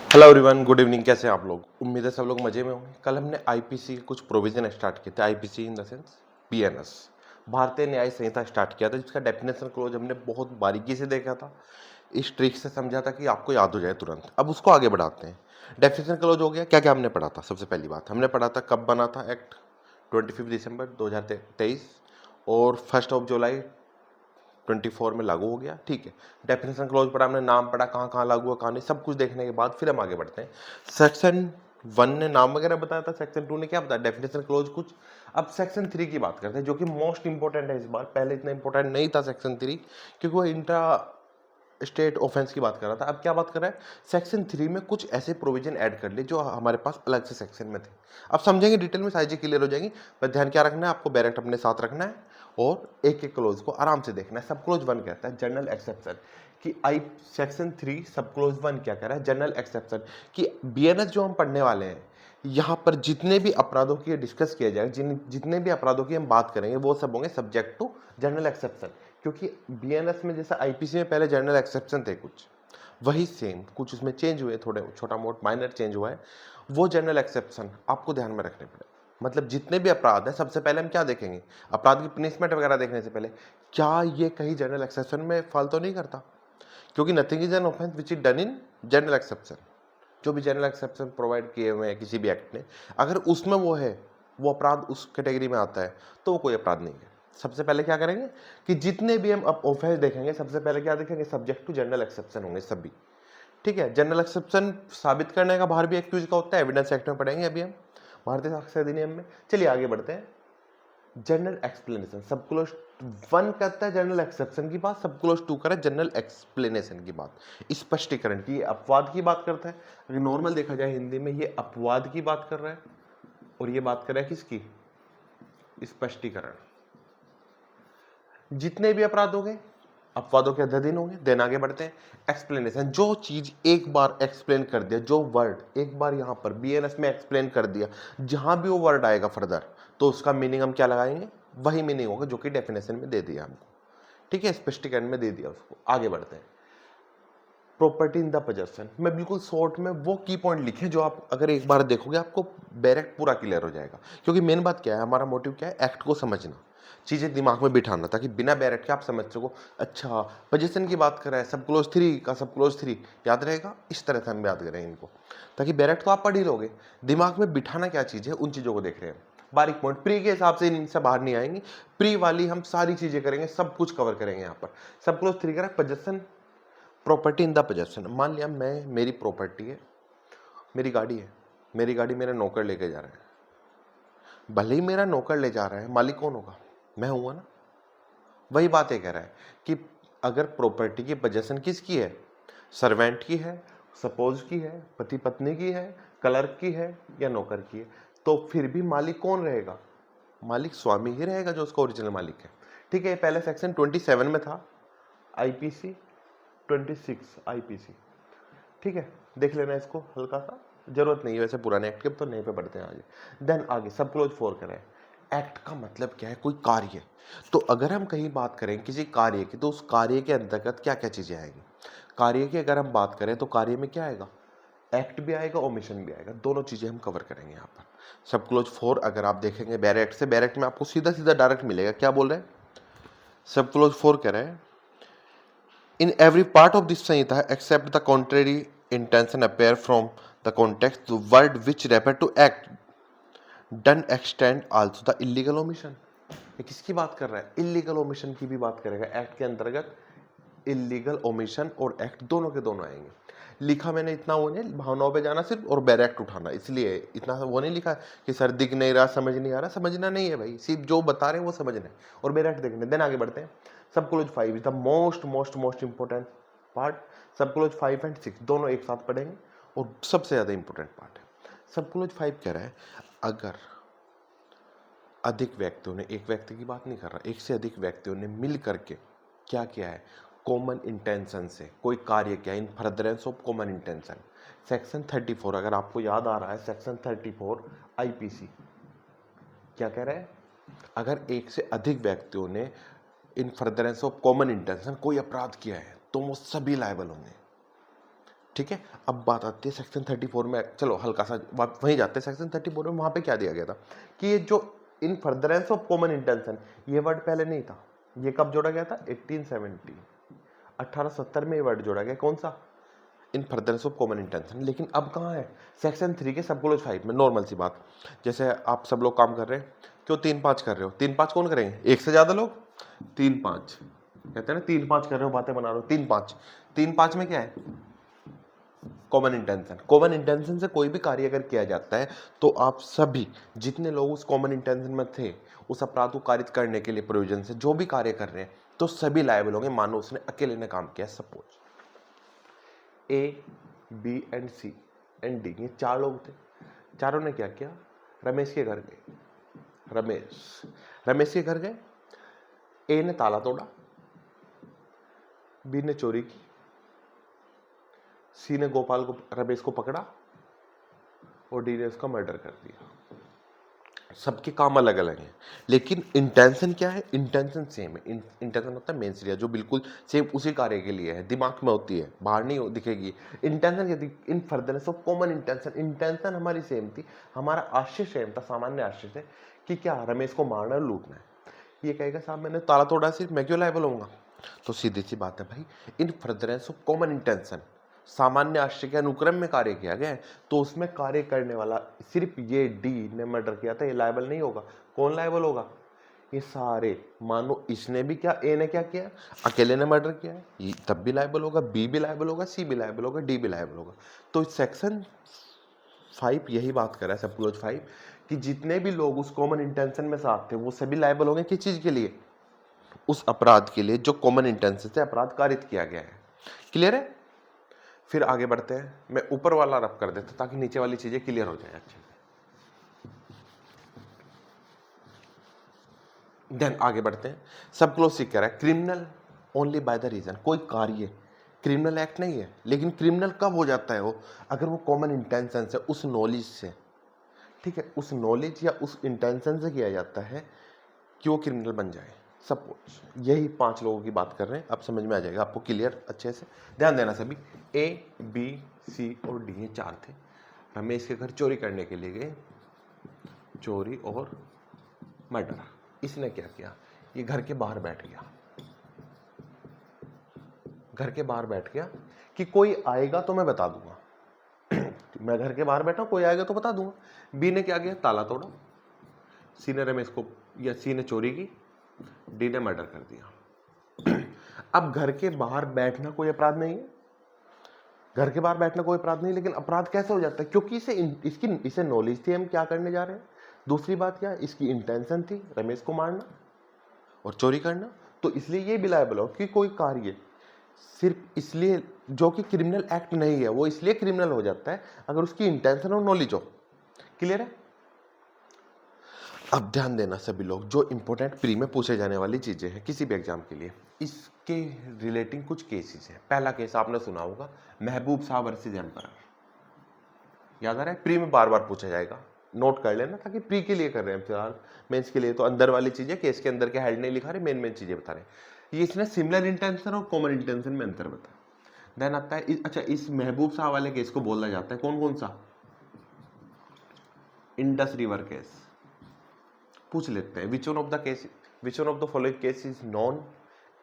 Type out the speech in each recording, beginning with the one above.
Hello everyone, good evening. कैसे हैं आप लोग? उम्मीद है सब लोग मजे में होंगे। कल हमने आईपीसी के कुछ प्रोविजन स्टार्ट किए थे। IPC in the sense BNS, भारतीय न्याय संहिता स्टार्ट किया था, जिसका डेफिनेशन क्लोज हमने बहुत बारीकी से देखा था, इस ट्रिक से समझा था कि आपको याद हो जाए तुरंत। अब उसको आगे बढ़ाते हैं। डेफिनेशन क्लोज हो गया। क्या क्या हमने पढ़ा था? सबसे पहली बात हमने पढ़ा था कब बना था एक्ट, 25 दिसंबर 2023, और 1 जुलाई 24 में लागू हो गया। ठीक है, डेफिनेशन क्लोज पढ़ा हमने, नाम पढ़ा, कहाँ कहाँ लागू हुआ, कहाँ नहीं, सब कुछ देखने के बाद फिर हम आगे बढ़ते हैं। सेक्शन 1 ने नाम वगैरह बताया था, सेक्शन 2 ने क्या बताया, डेफिनेशन क्लोज कुछ। अब सेक्शन 3 की बात करते हैं, जो कि मोस्ट इंपॉर्टेंट है इस बार। पहले इतना इंपॉर्टेंट नहीं था सेक्शन 3, क्योंकि वो इंट्रा स्टेट ऑफेंस की बात कर रहा था। अब क्या बात कर रहा है, सेक्शन 3 में कुछ ऐसे प्रोविजन ऐड कर लिए जो हमारे पास अलग से सेक्शन में थे। अब समझेंगे डिटेल में, सारी चीज क्लियर हो जाएंगी। पर ध्यान क्या रखना है आपको, बैरेक्ट अपने साथ रखना है और एक एक क्लोज को आराम से देखना है। सब क्लोज 1 कहता है जनरल एक्सेप्शन, कि आई सेक्शन 3 सब क्लोज 1 क्या कह रहा है, जनरल एक्सेप्शन, कि बीएनएस जो हम पढ़ने वाले हैं, यहाँ पर जितने भी अपराधों की डिस्कस किया जाएगा, जितने भी अपराधों की हम बात करेंगे, वो सब होंगे सब्जेक्ट टू जनरल एक्सेप्शन। क्योंकि बीएनएस में जैसे आईपीसी में पहले जनरल एक्सेप्शन थे कुछ, वही सेम कुछ उसमें चेंज हुए, थोड़े छोटा मोटा माइनर चेंज हुआ है, वो जनरल एक्सेप्शन आपको ध्यान में रखने पड़े। मतलब जितने भी अपराध है, सबसे पहले हम क्या देखेंगे, अपराध की पनिशमेंट वगैरह देखने से पहले क्या ये कहीं जनरल एक्सेप्शन में फॉल तो नहीं करता, क्योंकि nothing is an offence which is done in general exception. जो भी जनरल एक्सेप्शन प्रोवाइड किए हुए हैं किसी भी एक्ट ने, अगर उसमें वो है, वो अपराध उस कैटेगरी में आता है, तो वो कोई अपराध नहीं है। सबसे पहले क्या करेंगे कि जितने भी हम ऑफेंस देखेंगे, सबसे पहले क्या देखेंगे, सब्जेक्ट टू जनरल एक्सेप्शन होंगे सभी। ठीक है, जनरल एक्सेप्शन साबित करने का बाहर भी एक्यूज का होता है, एविडेंस एक्ट में पढ़ेंगे अभी हम, भारतीय साक्ष्य अधिनियम में। चलिए आगे बढ़ते हैं। जनरल एक्सप्लेनेशन, सब क्लोज 1 करता है जनरल एक्सेप्शन की बात, सब क्लोज 2 कर जनरल एक्सप्लेनेशन की बात, स्पष्टीकरण की। अपवाद की बात करता है, अगर नॉर्मल देखा जाए हिंदी में, ये अपवाद की बात कर रहा है, और ये बात कर रहा है किसकी, स्पष्टीकरण। जितने भी अपराध हो गए अपवादों के अधीन होंगे। देन आगे बढ़ते हैं। एक्सप्लेनेशन, जो चीज एक बार एक्सप्लेन कर दिया, जो वर्ड एक बार यहां पर बीएनएस में एक्सप्लेन कर दिया, जहां भी वो वर्ड आएगा फर्दर, तो उसका मीनिंग हम क्या लगाएंगे, वही मीनिंग होगा जो कि डेफिनेशन में दे दिया हमको। ठीक है, स्पष्टीकरण में दे दिया उसको। आगे बढ़ते हैं। प्रॉपर्टी इन द पोजेशन में बिल्कुल शॉर्ट में वो की पॉइंट लिखे जो आप अगर एक बार देखोगे आपको डायरेक्ट पूरा क्लियर हो जाएगा। क्योंकि मेन बात क्या है, हमारा मोटिव क्या है, एक्ट को समझना, चीजें दिमाग में बिठाना, ताकि बिना बैरेक्ट के आप समझ सको। अच्छा, पोजीशन की बात कर रहा है, सब क्लोज 3 का सब क्लोज 3 याद रहेगा, इस तरह से हम याद करें इनको, ताकि बैरेक्ट तो आप पढ़ ही लोगे, दिमाग में बिठाना क्या चीज है, उन चीजों को देख रहे हैं। बारीक पॉइंट प्री के हिसाब से इनसे बाहर नहीं आएंगी। प्री वाली हम सारी चीजें करेंगे, सब कुछ कवर करेंगे यहाँ पर। सब क्लोज 3 का possession, property in the possession. मान लिया मेरी प्रॉपर्टी है, मेरी गाड़ी है, मेरी गाड़ी मेरा नौकर लेके जा रहा है। भले ही मेरा नौकर ले जा रहा है, मालिक कौन होगा, मैं हूंगा ना। वही बात ये कह रहा है कि अगर प्रॉपर्टी की पोजेशन किसकी है, सर्वेंट की है, सपोज की है, पति पत्नी की है, क्लर्क की है, या नौकर की है, तो फिर भी मालिक कौन रहेगा, मालिक स्वामी ही रहेगा, जो उसका ओरिजिनल मालिक है। ठीक है, पहले सेक्शन 27 में था, आईपीसी 26 आईपीसी। ठीक है, देख लेना इसको हल्का सा, जरूरत नहीं है वैसे पुराने एक्ट के, तो नहीं पे बढ़ते हैं आगे। देन आगे सब क्लोज 4 करें। एक्ट का मतलब क्या है, कोई कार्य। तो अगर हम कहीं बात करें किसी कार्य की, तो उस कार्य के अंतर्गत क्या क्या चीजें आएंगी। कार्य की अगर हम बात करें तो कार्य में क्या आएगा, एक्ट भी आएगा, ओमिशन भी आएगा, दोनों चीजें हम कवर करेंगे यहाँ पर। सब क्लोज 4 अगर आप देखेंगे बैरेक्ट से, बैरेक्ट में आपको सीधा सीधा डायरेक्ट मिलेगा। क्या बोल रहे हैं, सब क्लोज 4 कह रहे हैं, in every part of this Samhita except the contrary intention appear from the context, the word which refer to act done extend also the illegal omission। ये किसकी बात कर रहा है, इलीगल ओमिशन की भी बात करेगा। एक्ट के अंतर्गत इलीगल ओमिशन और एक्ट दोनों के दोनों आएंगे। लिखा मैंने इतना वो नहीं, भावनाओं पे जाना सिर्फ और बैरेक्ट उठाना, इसलिए इतना वो नहीं लिखा कि सर दिख नहीं रहा, समझ नहीं आ रहा। समझना नहीं है भाई, सिर्फ जो बता रहे हैं वो समझना है और बैरेक्ट देखने। देन आगे बढ़ते हैं। सब close 5 is the most most most important part. सब क्लोज 5 एंड 6 दोनों एक साथ पढ़ेंगे और सबसे ज्यादा इंपॉर्टेंट पार्ट है। सब क्लोज 5 कह रहा है, अगर अधिक व्यक्तियों ने, एक व्यक्ति की बात नहीं कर रहा, एक से अधिक व्यक्तियों ने मिल करके क्या किया है, कॉमन इंटेंशन से कोई कार्य किया, इन furtherance of common intention. Section 34 अगर आपको याद आ रहा है, सेक्शन 34 आईपीसी क्या कह रहा है, अगर एक से अधिक व्यक्तियों ने इन फर्दरेंस ऑफ कॉमन इंटेंशन कोई अपराध किया है, तो वो सभी लायबल होंगे। ठीक है, अब बात आती है सेक्शन 34 में, चलो हल्का सा वहीं जाते हैं। सेक्शन 34 में वहाँ पे क्या दिया गया था कि ये जो इन फर्दरेंस ऑफ कॉमन इंटेंशन, ये वर्ड पहले नहीं था। ये कब जोड़ा गया था? 1870, 1870 में ये वर्ड जोड़ा गया। कौन सा? इन फर्दरेंस ऑफ कॉमन इंटेंशन। लेकिन अब कहाँ है? सेक्शन 3 के सब क्लोज 5 में। नॉर्मल सी बात, जैसे आप सब लोग काम कर रहे हैं, क्यों 3-5 कर रहे हो? 3-5 कौन करेंगे? एक से ज्यादा लोग 3-5 कहते हैं ना, 3-5 कर रहे हो, बातें बना रहे हो, 3-5। 3-5 में क्या है? Common intention. कॉमन इंटेंशन से कोई भी कार्य अगर किया जाता है तो आप सभी जितने लोग उस कॉमन इंटेंशन में थे, उस अपराध को कारित करने के लिए प्रोविजन से जो भी कार्य कर रहे हैं, तो सभी लायबल होंगे। मानो उसने अकेले ने काम किया। Suppose A, B and C and D, ये 4 लोग थे। चारों ने क्या किया? रमेश के घर गए। रमेश के घर गए। ए ने ताला तोड़ा, बी ने चोरी की, सी ने गोपाल को, रमेश को पकड़ा, और डी ने उसका मर्डर कर दिया। सबके काम अलग अलग हैं, लेकिन इंटेंशन क्या है? इंटेंशन सेम है। इंटेंशन होता है मेंस एरिया, जो बिल्कुल सेम उसी कार्य के लिए है, दिमाग में होती है, बाहर नहीं दिखेगी। इंटेंशन यदि इन फर्दरनेस ऑफ कॉमन इंटेंशन, इंटेंशन हमारी सेम थी, हमारा आशय सेम था, सामान्य आशय से कि क्या रमेश को मारना और लूटना है। ये कहेगा साहब मैंने ताला तोड़ा, सिर्फ मैं क्यों लायबल होऊंगा? तो सीधी सी बात है भाई, इन फर्दरेंस ऑफ कॉमन इंटेंशन, सामान्य आशय के अनुक्रम में कार्य किया गया है, तो उसमें कार्य करने वाला सिर्फ ये डी ने मर्डर किया था, ये लायबल नहीं होगा। कौन लायबल होगा? ये सारे। मानो इसने भी क्या, ए ने क्या किया? अकेले ने मर्डर किया है, ये तब भी लायबल होगा, बी भी लायबल होगा, सी भी लायबल होगा, डी भी लायबल होगा। तो सेक्शन 5 यही बात कर रहा है, सब क्लोज 5, कि जितने भी लोग उस कॉमन इंटेंशन में साथ थे, वो सभी लायबल होंगे। किस चीज के लिए? उस अपराध के लिए जो कॉमन इंटेंशन से अपराध कारित किया गया है। क्लियर है? फिर आगे बढ़ते हैं। मैं ऊपर वाला रब कर देता ताकि नीचे वाली चीजें क्लियर हो जाए अच्छे से। देन आगे बढ़ते हैं। सब क्लोज सीख कर है criminal only by the reason. कोई कार्य क्रिमिनल एक्ट नहीं है, लेकिन क्रिमिनल कब हो जाता है वो? अगर वो कॉमन इंटेंशन से, उस नॉलेज से, ठीक है, उस नॉलेज या उस इंटेंशन से किया जाता है कि वो क्रिमिनल बन जाए। सपोज यही 5 लोगों की बात कर रहे हैं, अब समझ में आ जाएगा आपको क्लियर अच्छे से। ध्यान देना सभी। ए, बी, सी और डी, ये 4 थे। रमेश के घर चोरी करने के लिए गए, चोरी और मर्डर। इसने क्या किया? ये घर के बाहर बैठ गया। घर के बाहर बैठ गया कि कोई आएगा तो मैं बता दूंगा। मैं घर के बाहर बैठा, कोई आएगा तो बता दूंगा। बी ने क्या किया? ताला तोड़ा। सी ने रमेश को, या सी ने चोरी की, डी ने मर्डर कर दिया। अब घर के बाहर बैठना कोई अपराध नहीं है। घर के बाहर बैठना कोई अपराध नहीं, लेकिन अपराध कैसे हो जाता है? क्योंकि इसे नॉलेज थी हम क्या करने जा रहे हैं। दूसरी बात क्या? इसकी इंटेंशन थी रमेश को मारना और चोरी करना, तो इसलिए ये भी लायबल हो कि कोई कार्य सिर्फ इसलिए जो कि क्रिमिनल एक्ट नहीं है, वो इसलिए क्रिमिनल हो जाता है अगर उसकी इंटेंशन और नॉलेज हो। क्लियर है? अब ध्यान देना सभी लोग, जो इंपॉर्टेंट प्री में पूछे जाने वाली चीजें हैं किसी भी एग्जाम के लिए, इसके रिलेटिंग कुछ केसेस हैं। पहला केस आपने सुना होगा, महबूब साहब वर्सेस एम्परर। याद आ रहा है? प्री में बार बार पूछा जाएगा, नोट कर लेना, ताकि प्री के लिए कर रहे हैं फिलहाल। मेंस के लिए तो अंदर वाली चीजें, केस के अंदर के हेड नहीं लिखा रहे, मेन मेन चीजें बता रहे। ये इसने सिमिलर इंटेंशन और कॉमन इंटेंशन में अंतर बता। देन आता है अच्छा, इस महबूब साहब वाले केस को बोला जाता है कौन कौन सा? Indus river case. पूछ लेते हैं, which one of the following case is known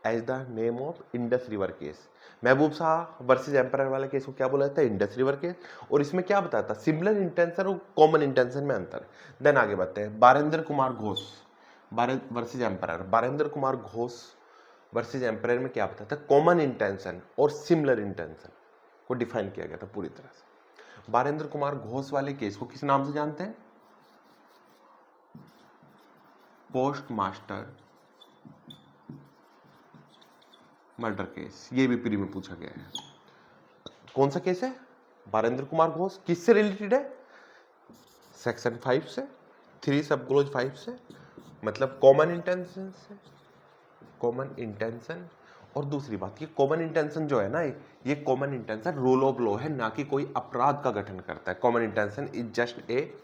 as the name of Indus river case? Mahboob Shah versus emperor वाले केस को क्या बोला जाता है? Indus river case. और इसमें क्या बताता है? सिमिलर इंटेंशन और कॉमन इंटेंशन में अंतर। देन आगे बढ़ते हैं, Barendra Kumar Ghosh versus emperor. Barendra Kumar Ghosh versus emperor में क्या बताता है? कॉमन इंटेंशन और सिमिलर इंटेंशन को डिफाइन किया गया था पूरी तरह से। बारेंद्र कुमार घोष वाले केस को किस नाम से जानते हैं? Post master murder case. ये भी प्री में पूछा गया है। कौन सा केस है? बारेंद्र कुमार घोष। किससे रिलेटेड है? सेक्शन 5 से, 3 सब क्लोज 5 से, मतलब कॉमन इंटेंशन से। कॉमन इंटेंशन, और दूसरी बात, ये कॉमन इंटेंशन जो है ना, ये common intention rule of law है, ना कि कोई अपराध का गठन करता है। Common intention is just a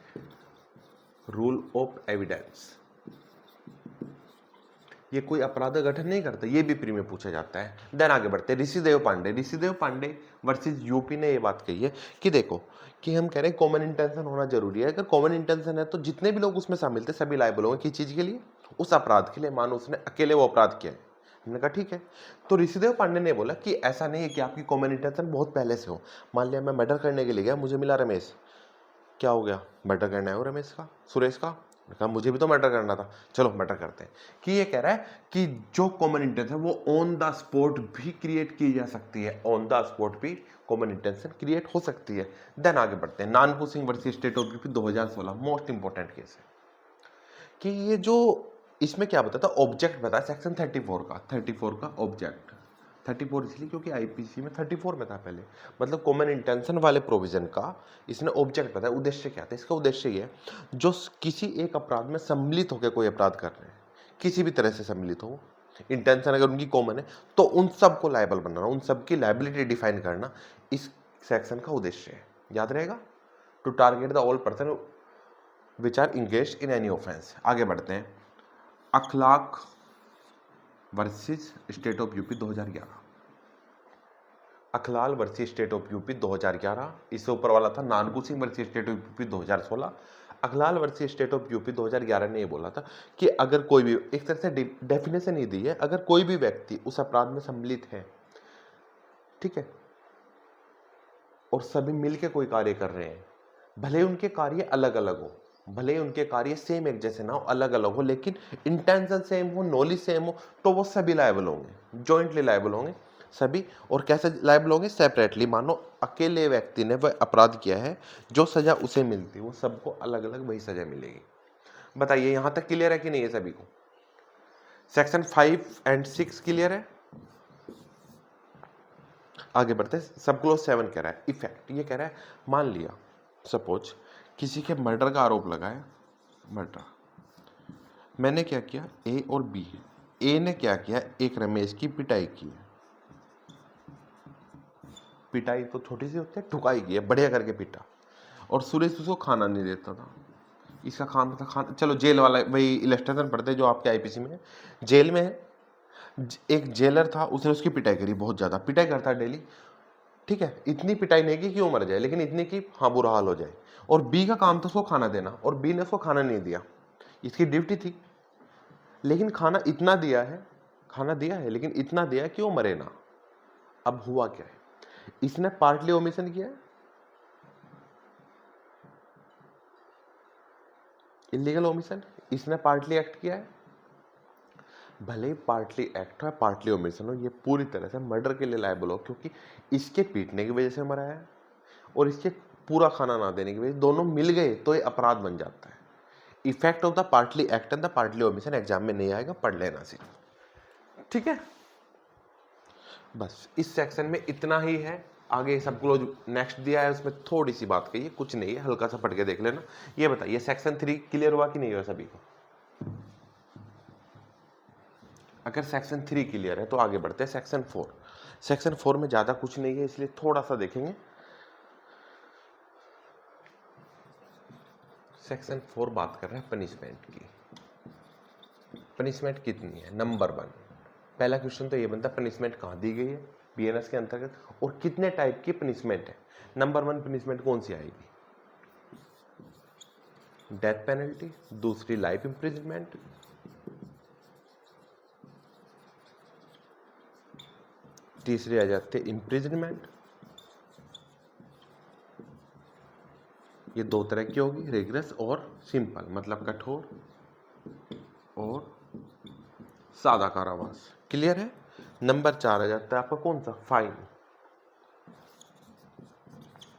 rule of evidence. ये कोई अपराध गठन नहीं करता, ये भी प्री में पूछा जाता है। देन आगे बढ़ते हैं, ऋषिदेव पांडे वर्सेस यूपी ने ये बात कही है कि देखो कि हम कह रहे हैं कॉमन इंटेंशन होना जरूरी है। अगर कॉमन इंटेंशन है तो जितने भी लोग उसमें शामिल थे सभी लायबल होंगे। किस चीज के लिए? उस अपराध के लिए। मानो उसने अकेले वो अपराध किया है। हमने कहा ठीक है। तो ऋषिदेव पांडे ने बोला कि ऐसा नहीं है कि आपकी कॉमन इंटेंशन बहुत पहले से हो। मान लिया मैं मर्डर करने के लिए गया, मुझे मिला रमेश, क्या हो गया? मर्डर करना है वो रमेश का, सुरेश का। मैंने कहा मुझे भी तो मर्डर करना था, चलो मर्डर करते हैं। कि ये कह रहा है कि जो कॉमन इंटेंशन वो ऑन द स्पॉट भी क्रिएट की जा सकती है, ऑन द स्पॉट भी कॉमन इंटेंशन क्रिएट हो सकती है। देन आगे बढ़ते हैं, Nanku Singh versus state of UP 2016, most important case है कि ये जो इसमें क्या बताता है, ऑब्जेक्ट बताया सेक्शन 34 का ऑब्जेक्ट। 34 इसलिए क्योंकि आईपीसी में 34 में था पहले, मतलब कॉमन इंटेंशन वाले प्रोविजन का इसने ऑब्जेक्ट बताया। उद्देश्य क्या था इसका? उद्देश्य ये जो किसी एक अपराध में सम्मिलित होकर कोई अपराध कर रहे हैं, किसी भी तरह से सम्मिलित हो, इंटेंशन अगर उनकी कॉमन है तो उन सबको लायबल बनाना, उन सबकी लायबिलिटी डिफाइन करना इस सेक्शन का उद्देश्य है। याद रहेगा, to target the all person which are engage in any offence. आगे बढ़ते हैं, Akhlaq versus state of UP 2011। Akhlal versus state of UP 2011। इससे ऊपर वाला था Nanku Singh versus state of UP 2016। Akhlal versus state of UP 2011 ने ये बोला था कि अगर कोई भी, एक तरह से डेफिनेशन ही दी है, अगर कोई भी व्यक्ति उस अपराध में सम्मिलित है, ठीक है, और सभी मिलकर कोई कार्य कर रहे हैं, भले उनके कार्य अलग अलग हो, भले उनके कार्य सेम एक जैसे ना हो, अलग अलग हो, लेकिन इंटेंशन सेम हो, नॉलेज सेम हो, तो वो सभी लायबल होंगे, जॉइंटली लायबल होंगे सभी। और कैसे लायबल होंगे? सेपरेटली। मानो अकेले व्यक्ति ने वह अपराध किया है, जो सजा उसे मिलती है वो सबको अलग अलग वही सजा मिलेगी। बताइए यहां तक क्लियर है कि नहीं है सभी को? सेक्शन 5 एंड 6 क्लियर है? आगे बढ़ते हैं, सब क्लोज 7 कह रहा है इफेक्ट। ये कह रहा है मान लिया सपोज किसी के मर्डर का आरोप लगाया, मर्डर, मैंने क्या किया, ए और बी, ए ने क्या किया, एक रमेश की पिटाई की है। पिटाई तो छोटी सी होती है, ठुकाई की है, बढ़िया करके पिटा, और सुरेश उसको खाना नहीं देता था। इसका काम था खाना, चलो जेल वाला वही इलस्ट्रेशन पढ़ते जो आपके आईपीसी में है। जेल में है, एक जेलर था, उसने उसकी पिटाई करी, बहुत ज्यादा पिटाई करता है डेली, ठीक है, इतनी पिटाई नहीं की कि वो मर जाए, लेकिन इतनी की हाँ बुरा हाल हो जाए। और बी का काम था उसको खाना देना, और बी ने उसको खाना नहीं दिया, इसकी ड्यूटी थी, लेकिन खाना इतना दिया है, खाना दिया है लेकिन इतना दिया कि वो मरे ना। अब हुआ क्या है, इसने पार्टली ओमिशन किया है, इलीगल ओमिशन, इसने पार्टली एक्ट किया है। भले ही पार्टली एक्ट हो पार्टली ओमिशन हो, ये पूरी तरह से मर्डर के लिए लायबल हो, क्योंकि इसके पीटने की वजह से मरा है और इसके पूरा खाना ना देने की वजह से, दोनों मिल गए तो ये अपराध बन जाता है। Effect of the partly act and the partly omission exam में नहीं आएगा, पढ़ लेना सिर्फ, ठीक है। बस इस सेक्शन में इतना ही है। आगे सब क्लोज नेक्स्ट दिया है, उसमें थोड़ी सी बात कही है, कुछ नहीं है, हल्का सा पढ़ के देख लेना। ये बताइए सेक्शन 3 क्लियर हुआ कि नहीं हुआ सभी को? अगर सेक्शन 3 क्लियर है तो आगे बढ़ते हैं सेक्शन 4। सेक्शन 4 में ज्यादा कुछ नहीं है, इसलिए थोड़ा सा देखेंगे। सेक्शन 4 बात कर रहा है पनिशमेंट की। पनिशमेंट कितनी है? नंबर 1, पहला क्वेश्चन तो ये बनता है पनिशमेंट कहाँ दी गई है बीएनएस के अंतर्गत, और कितने टाइप की पनिशमेंट है। नंबर 1 पनिशमेंट कौन सी आएगी? डेथ पेनल्टी, दूसरी लाइफ इंप्रिजनमेंट, तीसरी आ जाती है इंप्रिजनमेंट। ये दो तरह की होगी, रिग्रेस और सिंपल, मतलब कठोर और सादा कारावास। क्लियर है? नंबर 4 आ जाता है आपका कौन सा? फाइन।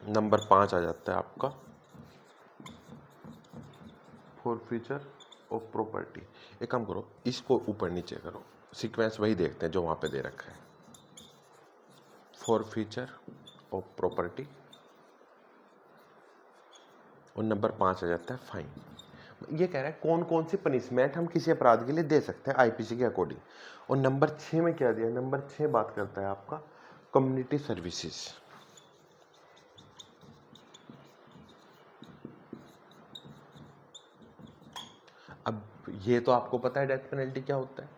नंबर 5 आ जाता है आपका फॉरफीचर ऑफ प्रॉपर्टी। एक काम करो, इसको ऊपर नीचे करो, सीक्वेंस वही देखते हैं जो वहां पे दे रखा है। फॉरफीचर ऑफ प्रॉपर्टी, और नंबर 5 आ जाता है फाइन। ये कह रहा है कौन कौन सी पनिशमेंट हम किसी अपराध के लिए दे सकते हैं आईपीसी के अकॉर्डिंग। और नंबर 6 में क्या दिया? नंबर 6 बात करता है आपका कम्युनिटी सर्विसेज। अब ये तो आपको पता है डेथ पेनल्टी क्या होता है,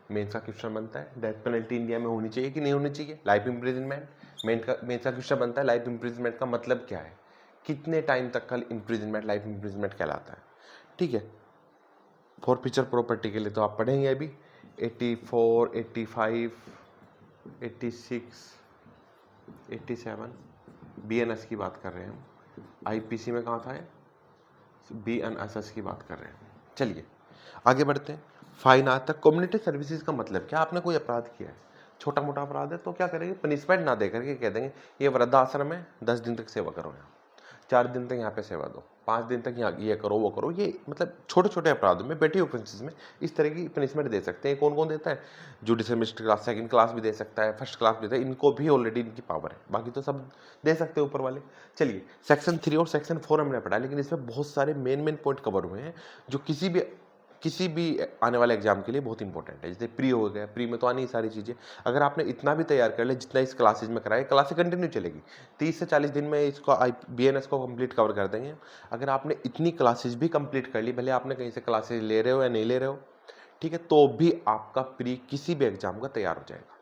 मेंस का क्वेश्चन बनता है डेथ पेनल्टी इंडिया में होनी चाहिए कि नहीं होनी चाहिए, लाइफ इम्प्रिजनमेंट। मेंस का क्वेश्चन बनता है लाइफ इम्प्रिजनमेंट का मतलब क्या है, कितने टाइम तक का इम्प्रिजनमेंट लाइफ इम्प्रिजनमेंट कहलाता है। ठीक है, फॉरफीचर प्रॉपर्टी के लिए तो आप पढ़ेंगे अभी 84, 85, 86, 87 BNS की बात कर रहे हैं हम। IPC में कहाँ था ये, BNSS की बात कर रहे हैं। चलिए आगे बढ़ते हैं। फाइन आता है कम्युनिटी सर्विसेज का मतलब क्या, आपने कोई अपराध किया है, छोटा मोटा अपराध है तो क्या करेंगे, पनिशमेंट ना दे करके कह देंगे ये वृद्धाश्रम है 10 दिन तक सेवा करो, यहाँ 4 दिन तक यहाँ पे सेवा दो, 5 दिन तक यहाँ ये करो वो करो। ये मतलब छोटे छोटे अपराधों में, पेटी ऑफेंसेस में इस तरह की पनिशमेंट दे सकते हैं। कौन कौन देता है, judicial magistrate class, second class भी दे सकता है, फर्स्ट क्लास भी देता है, इनको भी ऑलरेडी इनकी पावर है, बाकी तो सब दे सकते हैं ऊपर वाले। चलिए सेक्शन 3 और सेक्शन 4 हमने पढ़ा, लेकिन इसमें बहुत सारे मेन पॉइंट कवर हुए हैं जो किसी भी आने वाले एग्जाम के लिए बहुत इंपॉर्टेंट है। जैसे प्री हो गया, प्री में तो आनी ही सारी चीज़ें, अगर आपने इतना भी तैयार कर लिया जितना इस क्लासेज में कराया, क्लासेज कंटिन्यू चलेगी 30 से 40 दिन में इसको BNS को कंप्लीट कवर कर देंगे। अगर आपने इतनी क्लासेज भी कंप्लीट कर ली, भले आपने कहीं से क्लासेज ले रहे हो या नहीं ले रहे हो, ठीक है, तो भी आपका प्री किसी भी एग्जाम का तैयार हो जाएगा।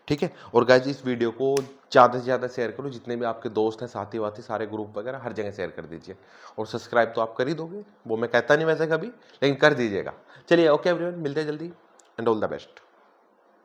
ठीक है, और गाइज इस वीडियो को ज़्यादा से ज़्यादा शेयर करो, जितने भी आपके दोस्त हैं, साथी वाथी, सारे ग्रुप वगैरह हर जगह शेयर कर दीजिए। और सब्सक्राइब तो आप कर ही दोगे, वो मैं कहता नहीं वैसे कभी, लेकिन कर दीजिएगा। चलिए ओके एवरीवन, मिलते हैं जल्दी एंड ऑल द बेस्ट।